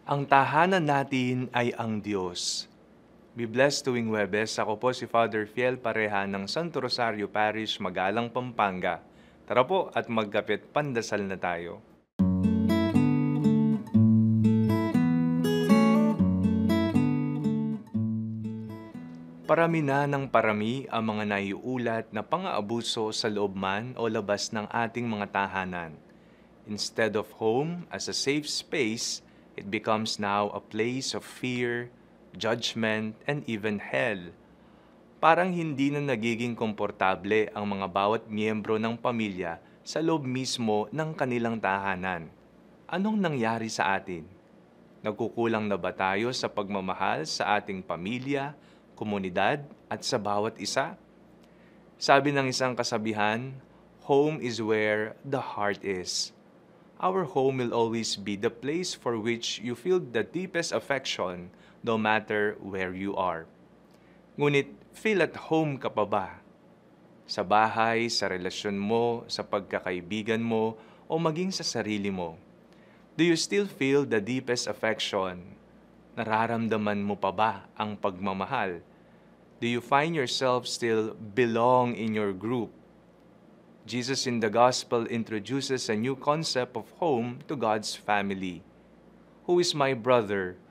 Ang tahanan natin ay ang Diyos. Be blessed tuwing Huwebes. Ako po si Father Fiel Pareha ng Santo Rosario Parish, Magalang, Pampanga. Tara po at magkapit pandasal na tayo. Parami na ng parami ang mga naiulat na pang-aabuso sa loob man o labas ng ating mga tahanan. Instead of home as a safe space, it becomes now a place of fear, judgment, and even hell. Parang hindi na nagiging komportable ang mga bawat miyembro ng pamilya sa loob mismo ng kanilang tahanan. Anong nangyari sa atin? Nagkukulang na ba tayo sa pagmamahal sa ating pamilya, komunidad, at sa bawat isa? Sabi ng isang kasabihan, home is where the heart is. Our home will always be the place for which you feel the deepest affection no matter where you are. Ngunit, feel at home ka pa ba? Sa bahay, sa relasyon mo, sa pagkakaibigan mo, o maging sa sarili mo? Do you still feel the deepest affection? Nararamdaman mo pa ba ang pagmamahal? Do you find yourself still belong in your group? Jesus in the Gospel introduces a new concept of home to God's family. Who is my brother,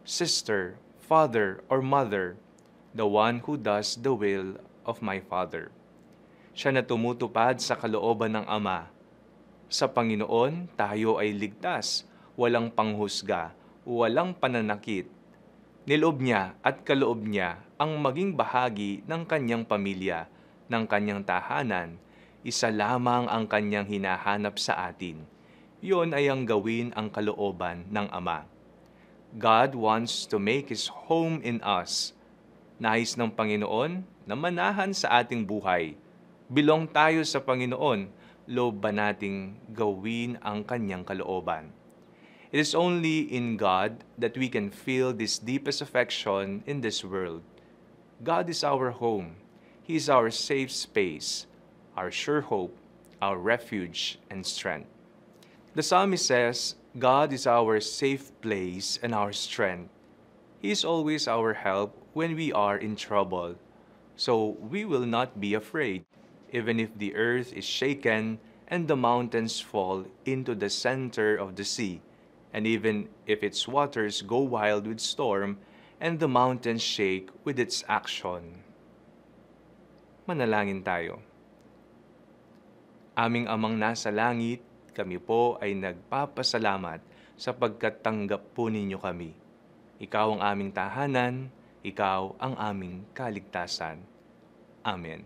sister, father, or mother? The one who does the will of my Father. Siya na tumutupad sa kalooban ng Ama. Sa Panginoon, tayo ay ligtas, walang panghusga, walang pananakit. Niloob niya at kaloob niya ang maging bahagi ng kanyang pamilya, ng kanyang tahanan. Isa lamang ang kanyang hinahanap sa atin. Iyon ay ang gawin ang kalooban ng Ama. God wants to make His home in us. Nais ng Panginoon na manahan sa ating buhay. Bilong tayo sa Panginoon, loob ba nating gawin ang kanyang kalooban? It is only in God that we can feel this deepest affection in this world. God is our home. He is our safe space, our sure hope, our refuge and strength. The psalmist says, God is our safe place and our strength. He is always our help when we are in trouble. So we will not be afraid, even if the earth is shaken and the mountains fall into the center of the sea, and even if its waters go wild with storm and the mountains shake with its action. Manalangin tayo. Aming Amang nasa langit, kami po ay nagpapasalamat sapagkat tanggap po ninyo kami. Ikaw ang aming tahanan, ikaw ang aming kaligtasan. Amen.